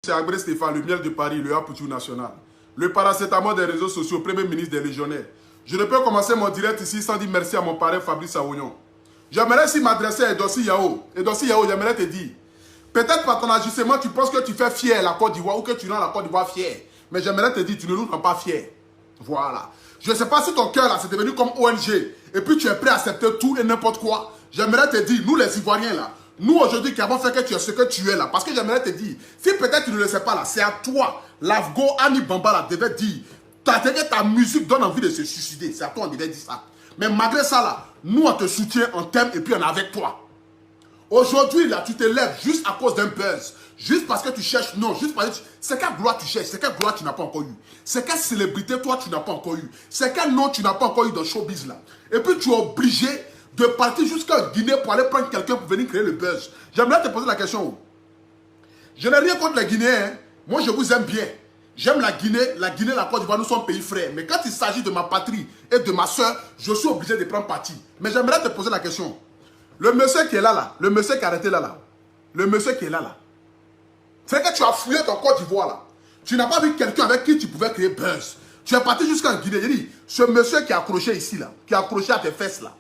C'est Agré Stéphane, le miel de Paris, le Apoutou national. Le paracétamol des réseaux sociaux, premier ministre des légionnaires. Je ne peux commencer mon direct ici sans dire merci à mon parrain Fabrice Aounion. J'aimerais aussi m'adresser à Edossi Yao. Edossi Yao, j'aimerais te dire, peut-être par ton agissement, tu penses que tu fais fier la Côte d'Ivoire ou que tu rends la Côte d'Ivoire fière. Mais j'aimerais te dire, tu ne nous rends pas fiers. Voilà. Je ne sais pas si ton cœur là, c'est devenu comme ONG et puis tu es prêt à accepter tout et n'importe quoi. J'aimerais te dire, nous les Ivoiriens là, nous aujourd'hui qui avons fait que tu es ce que tu es là, parce que j'aimerais te dire, si peut-être tu ne le sais pas là, c'est à toi, l'Afgo Ani Bamba là, devait dire, ta musique donne envie de se suicider, c'est à toi on devait dire ça. Mais malgré ça là, nous on te soutient, on t'aime et puis on est avec toi. Aujourd'hui là, tu te lèves juste à cause d'un buzz, juste parce que tu cherches, non, juste parce que c'est quelle gloire tu cherches, c'est quelle gloire tu n'as pas encore eu, c'est quelle célébrité toi tu n'as pas encore eu, c'est quel nom tu n'as pas encore eu dans le showbiz là. Et puis tu es obligé de partir jusqu'à Guinée pour aller prendre quelqu'un pour venir créer le buzz. J'aimerais te poser la question. Je n'ai rien contre les Guinéens. Hein. Moi, je vous aime bien. J'aime la Guinée, la Côte d'Ivoire, nous sommes pays frères. Mais quand il s'agit de ma patrie et de ma soeur, je suis obligé de prendre parti. Mais j'aimerais te poser la question. Le monsieur qui est là, le monsieur qui a arrêté là, le monsieur qui est là, c'est que tu as fouillé ton Côte d'Ivoire là. Tu n'as pas vu quelqu'un avec qui tu pouvais créer buzz. Tu es parti jusqu'en Guinée. J'ai dit, ce monsieur qui est accroché ici là, qui est accroché à tes fesses là,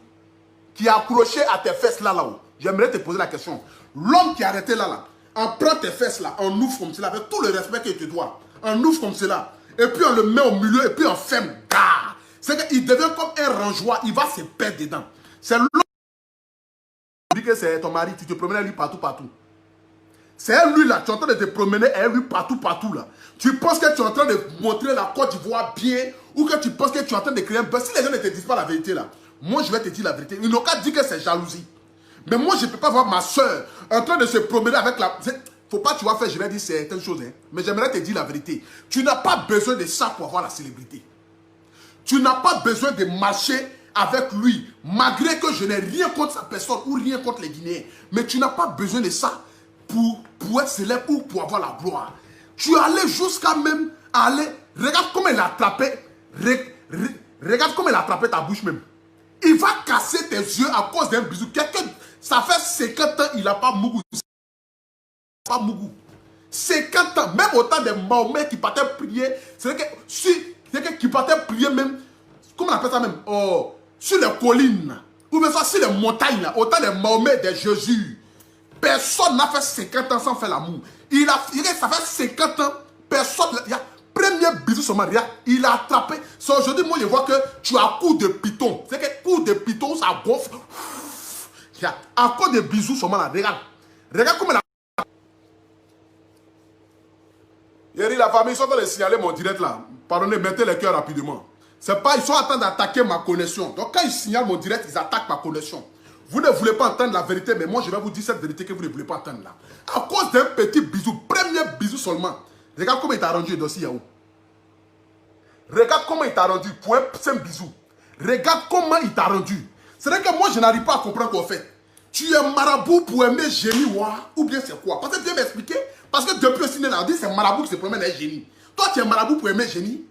qui est accroché à tes fesses là-haut, j'aimerais te poser la question. L'homme qui est arrêté là, on prend tes fesses là, on ouvre comme cela, avec tout le respect qu'il te doit, on ouvre comme cela, et puis on le met au milieu, et puis on ferme. C'est qu'il devient comme un rangeois, il va se perdre dedans. C'est l'homme qui dit que c'est ton mari, tu te promènes avec lui partout. C'est lui là, tu es en train de te promener avec lui partout là. Tu penses que tu es en train de montrer la Côte d'Ivoire bien, ou que tu penses que tu es en train de créer un buzz. Si les gens ne te disent pas la vérité là, moi, je vais te dire la vérité. Ils n'ont qu'à dire que c'est jalousie. Mais moi, je ne peux pas voir ma soeur en train de se promener avec la... Faut pas, tu vas faire, je vais dire certaines choses. Hein. Mais j'aimerais te dire la vérité. Tu n'as pas besoin de ça pour avoir la célébrité. Tu n'as pas besoin de marcher avec lui. Malgré que je n'ai rien contre sa personne ou rien contre les Guinéens. Mais tu n'as pas besoin de ça pour être célèbre ou pour avoir la gloire. Tu es allé jusqu'à même aller... Regarde comment il a attrapé... Regarde comment il a attrapé ta bouche même. Il va casser tes yeux à cause d'un bisou. Ça fait 50 ans, il n'a pas Mougou. Pas Mougou. 50 ans, même autant de Mahomet qui partait prier. C'est que qui partait prier même, comment on appelle ça même, sur les collines, ou bien ça sur les montagnes, autant de Mahomet, de Jésus. Personne n'a fait 50 ans sans faire l'amour. Ça fait 50 ans, personne. Premier bisou sur Maria, il a attrapé. Aujourd'hui, moi, je vois que tu as coup de python. C'est que coup de python, ça gonfle. Encore des bisous sur Maria. Regarde. Regarde comment elle a... Yeri, la famille, ils sont en train de signaler mon direct là. Pardonnez, mettez les cœurs rapidement. C'est pas, ils sont en train d'attaquer ma connexion. Donc, quand ils signalent mon direct, ils attaquent ma connexion. Vous ne voulez pas entendre la vérité, mais moi, je vais vous dire cette vérité que vous ne voulez pas entendre là. À cause d'un petit bisou, premier bisou seulement. Regarde comment il t'a rendu Edossi Yao. Regarde comment il t'a rendu pour un simple bisou. Regarde comment il t'a rendu. C'est vrai que moi, je n'arrive pas à comprendre qu'en fait. Tu es marabout pour aimer génie, ou bien c'est quoi? Parce que tu viens m'expliquer. Parce que depuis le cinéma, on dit c'est marabout qui se promène avec génie. Toi, tu es marabout pour aimer génie.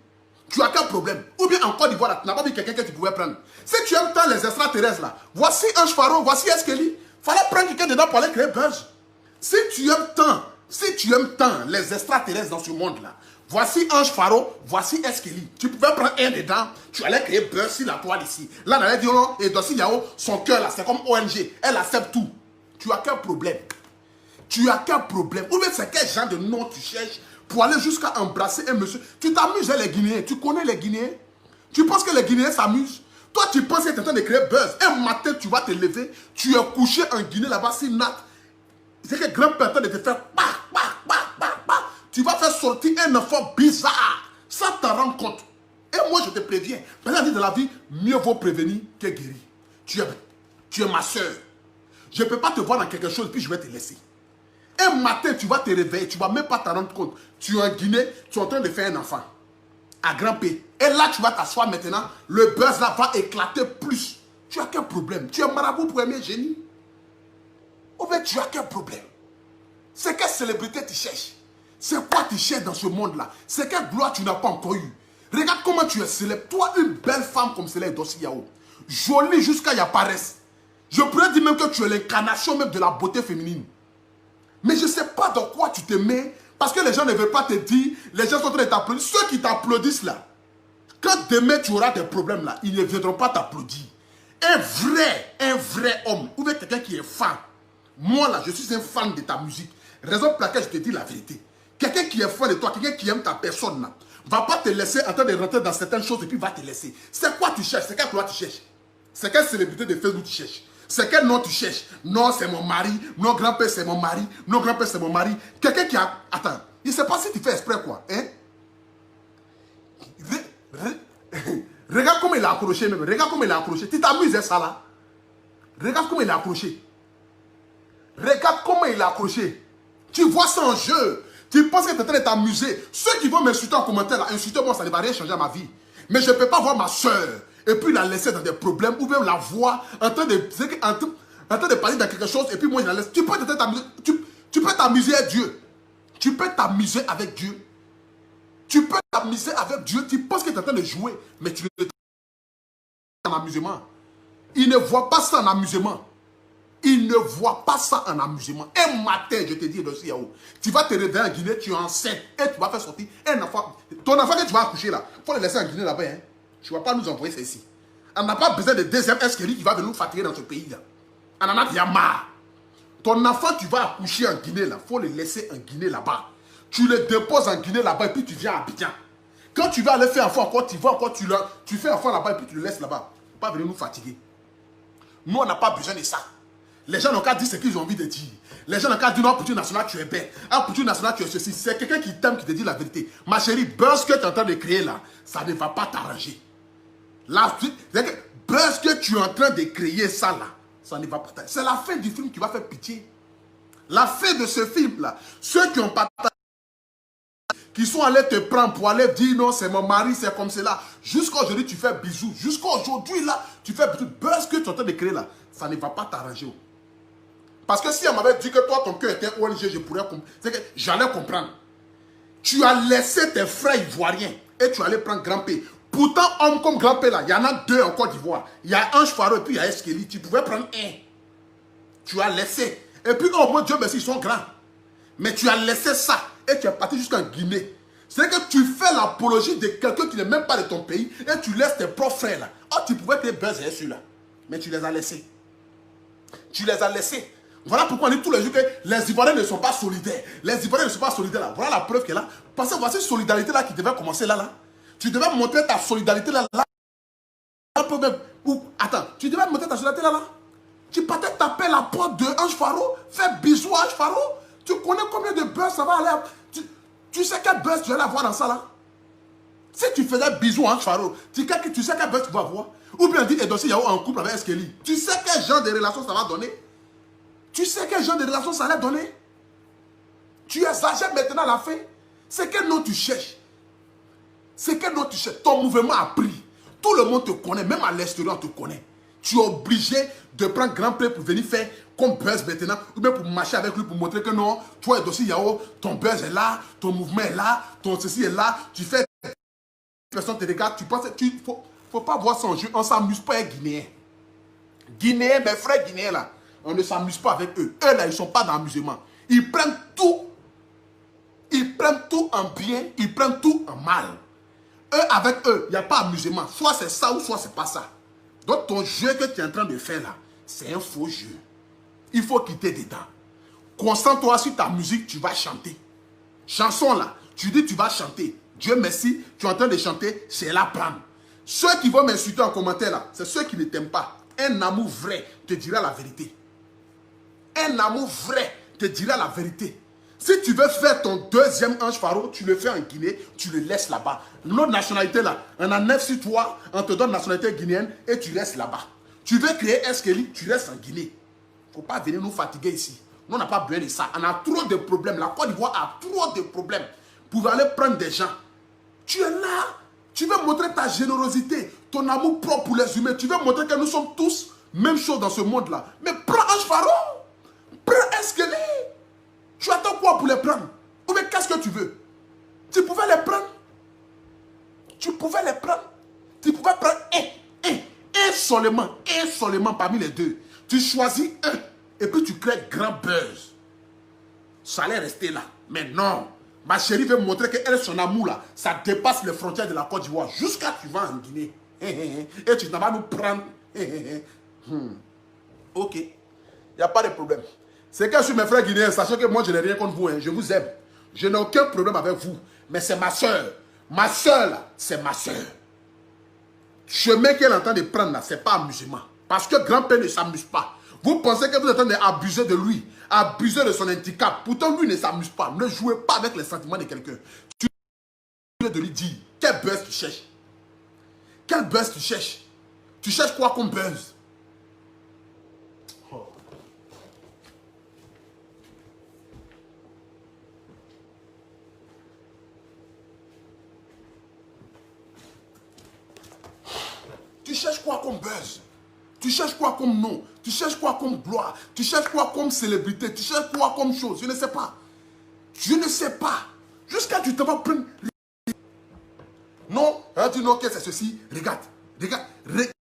Tu as quel problème? Ou bien en Côte d'Ivoire, tu n'as pas vu quelqu'un que tu pouvais prendre. Si tu aimes tant les extraterrestres là, voici Ange Pharaon, voici Eskeli. Fallait prendre quelqu'un dedans pour aller créer buzz. Si tu aimes tant les extraterrestres dans ce monde là, voici Ange Pharaon, voici Eskeli. Tu pouvais prendre un dedans, tu allais créer buzz sur la toile ici. Là, on allait dire non, et Edossi Yao, son cœur là, c'est comme ONG, elle accepte tout. Tu as quel problème? Tu as quel problème? Ou bien c'est quel genre de nom tu cherches pour aller jusqu'à embrasser un monsieur? Tu t'amuses les Guinéens, tu connais les Guinéens? Tu penses que les Guinéens s'amusent? Toi, tu penses que tu es en train de créer buzz. Un matin, tu vas te lever, tu es couché en Guinée là-bas, c'est nat. C'est que grand père de te faire tu vas faire sortir un enfant bizarre sans t'en rendre compte. Et moi, je te préviens, dans la vie, mieux vaut prévenir que guérir. Tu es ma soeur. Je ne peux pas te voir dans quelque chose, puis je vais te laisser. Un matin, tu vas te réveiller, tu ne vas même pas t'en rendre compte. Tu es en Guinée, tu es en train de faire un enfant. À grand P. Et là, tu vas t'asseoir maintenant, le buzz là va éclater plus. Tu as quel problème? Tu es marabout pour aimer génie? Ou bien tu as quel problème? C'est quelle célébrité tu cherches? C'est quoi tu cherches dans ce monde-là? C'est quelle gloire tu n'as pas encore eu? Regarde comment tu es célèbre. Toi, une belle femme comme celle-là, Edossi Yao. Jolie jusqu'à y apparaisse. Je pourrais dire même que tu es l'incarnation même de la beauté féminine. Mais je ne sais pas dans quoi tu te mets. Parce que les gens ne veulent pas te dire, les gens sont en train de t'applaudir. Ceux qui t'applaudissent là, quand demain tu auras des problèmes là, ils ne viendront pas t'applaudir. Un vrai homme, ou bien quelqu'un qui est fan. Moi là, je suis un fan de ta musique. Raison pour laquelle je te dis la vérité. Quelqu'un qui est fan de toi, quelqu'un qui aime ta personne là, va pas te laisser en train de rentrer dans certaines choses et puis va te laisser. C'est quoi tu cherches? C'est quelle gloire tu cherches? C'est quelle célébrité de Facebook tu cherches? C'est quel nom tu cherches? Non, c'est mon mari. Non, grand-père, c'est mon mari. Non, grand-père, c'est mon mari. Quelqu'un qui a... Attends, il ne sait pas si tu fais exprès quoi. Hein? Regarde comment il a accroché même. Regarde comment il a accroché. Tu t'amuses ça là? Regarde comment il a accroché. Regarde comment il a accroché. Tu vois ça en jeu. Tu penses que tu es en train de t'amuser. Ceux qui vont m'insulter en commentaire là, insultez-moi, ça ne va rien changer à ma vie. Mais je ne peux pas voir ma soeur et puis la laisser dans des problèmes ou même la voir en train de parler de quelque chose et puis moi je la laisse. Tu peux t'amuser. Tu peux t'amuser avec Dieu. Tu peux t'amuser avec Dieu. Tu peux t'amuser avec Dieu. Tu penses que tu es en train de jouer, mais tu ne en amusement. Il ne voit pas ça en amusement. Il ne voit pas ça en amusement. Un matin, je te dis, tu vas te réveiller en Guinée, tu es enceinte et tu vas faire sortir un enfant. Ton enfant que tu vas accoucher là, il faut le laisser en Guinée là-bas. Hein. Tu ne vas pas nous envoyer ça ici. On n'a pas besoin de deuxième escalier qui va venir nous fatiguer dans ce pays là. On en a déjà marre. Ton enfant, tu vas accoucher en Guinée là, il faut le laisser en Guinée là-bas. Tu le déposes en Guinée là-bas et puis tu viens à Abidjan. Quand tu vas aller faire enfant encore, tu vas encore, tu fais enfant là-bas et puis tu le laisses là-bas. Il ne faut pas venir nous fatiguer. Nous, on n'a pas besoin de ça. Les gens n'ont qu'à dire ce qu'ils ont envie de dire. Les gens n'ont qu'à dire non, pour Dieu national, tu es bête. Ah, pour Dieu national, tu es ceci. C'est quelqu'un qui t'aime, qui te dit la vérité. Ma chérie, buzz que tu es en train de créer là, ça ne va pas t'arranger. Buzz que tu es en train de créer ça là, ça ne va pas t'arranger. C'est la fin du film qui va faire pitié. La fin de ce film là, ceux qui ont partagé, qui sont allés te prendre pour aller dire non, c'est mon mari, c'est comme cela. Jusqu'à aujourd'hui, tu fais bisous. Jusqu'à aujourd'hui là, tu fais bisous. Buzz que tu es en train de créer là, ça ne va pas t'arranger. Parce que si on m'avait dit que toi, ton cœur était ONG, je pourrais comprendre. C'est que j'allais comprendre. Tu as laissé tes frères ivoiriens et tu allais prendre Grand P. Pourtant, homme comme Grand P, là, il y en a deux en Côte d'Ivoire. Il y a Ange Faro et puis il y a Eskeli. Tu pouvais prendre un. Tu as laissé. Et puis, oh mon Dieu, merci, ils sont grands. Mais tu as laissé ça et tu es parti jusqu'en Guinée. C'est que tu fais l'apologie de quelqu'un qui n'est même pas de ton pays et tu laisses tes propres frères là. Oh, tu pouvais te buzzer celui-là. Mais tu les as laissés. Tu les as laissés. Voilà pourquoi on dit tous les jours que les Ivoiriens ne sont pas solidaires. Les Ivoiriens ne sont pas solidaires là. Voilà la preuve qu'elle est là. Parce que voici cette solidarité là qui devait commencer là. Tu devais montrer ta solidarité là. Attends, tu devais montrer ta solidarité là. Tu partais taper la porte de Ange Faro, faire bisous à Ange Faro. Tu connais combien de buzz ça va aller. Tu sais quel buzz tu vas avoir dans ça là. Si tu faisais bisous à Ange Faro, tu sais quel buzz tu vas avoir. Ou bien dit Edossi Yao en couple avec Eskeli. Tu sais quel genre de relation ça va donner. Tu sais quel genre de relation ça allait donner. Tu exagères maintenant à la fin. C'est quel nom tu cherches. C'est quel nom tu cherches. Ton mouvement a pris. Tout le monde te connaît. Même à l'extérieur, on te connaît. Tu es obligé de prendre Grand Prix pour venir faire comme buzz maintenant. Ou bien pour marcher avec lui pour montrer que non. Toi et aussi Yao, ton buzz est là. Ton mouvement est là. Ton ceci est là. Tu fais... Personne te regarde. Tu penses... Faut pas voir son jeu. On ne s'amuse pas avec Guinéens. Guinéens, mes frères Guinéens là. On ne s'amuse pas avec eux. Eux, là, ils ne sont pas dans l'amusement. Ils prennent tout. Ils prennent tout en bien. Ils prennent tout en mal. Eux, avec eux, il n'y a pas d'amusement. Soit c'est ça ou soit c'est pas ça. Donc, ton jeu que tu es en train de faire là, c'est un faux jeu. Il faut quitter dedans. Concentre-toi sur ta musique, tu vas chanter. Chanson là, tu dis tu vas chanter. Dieu merci, tu es en train de chanter, c'est la prendre. Ceux qui vont m'insulter en commentaire là, c'est ceux qui ne t'aiment pas. Un amour vrai te dira la vérité. Un amour vrai te dira la vérité. Si tu veux faire ton deuxième Ange Faro, tu le fais en Guinée, tu le laisses là-bas. Notre nationalité là, on a 9 sur toi, on te donne nationalité guinéenne et tu restes là-bas. Tu veux créer Eskeli, tu restes en Guinée. Il ne faut pas venir nous fatiguer ici. Nous, on n'a pas besoin de ça. On a trop de problèmes. La Côte d'Ivoire a trop de problèmes pour aller prendre des gens. Tu es là, tu veux montrer ta générosité, ton amour propre pour les humains. Tu veux montrer que nous sommes tous même chose dans ce monde-là. Mais prends Ange Faro, prends Eskeli. Tu attends quoi pour les prendre? Ou bien qu'est-ce que tu veux? Tu pouvais les prendre. Tu pouvais les prendre. Tu pouvais prendre un seulement parmi les deux. Tu choisis un et puis tu crées grand buzz. Ça allait rester là. Mais non, Ma chérie veut montrer qu'elle, son amour là, ça dépasse les frontières de la Côte d'Ivoire. Jusqu'à tu vas en Guinée. Et tu vas nous prendre. Ok. Il n'y a pas de problème. C'est que je suis mes frères guinéens, sachez que moi je n'ai rien contre vous. Hein. Je vous aime. Je n'ai aucun problème avec vous. Mais c'est ma soeur. Ma soeur là, c'est ma soeur. Le chemin qu'elle est en train de prendre là, ce n'est pas amusement. Parce que grand-père ne s'amuse pas. Vous pensez que vous êtes en train d'abuser de lui, abuser de son handicap. Pourtant, lui ne s'amuse pas. Ne jouez pas avec les sentiments de quelqu'un. Tu viens de lui dire, quel buzz tu cherches? Quel buzz tu cherches? Tu cherches quoi comme buzz? Oh. Tu cherches quoi comme buzz? Tu cherches quoi comme nom? Tu cherches quoi comme gloire? Tu cherches quoi comme célébrité? Tu cherches quoi comme chose? Je ne sais pas. Je ne sais pas. Jusqu'à tu te vas prendre... Non, hein, tu dis non, que c'est ceci. Regarde, regarde, regarde.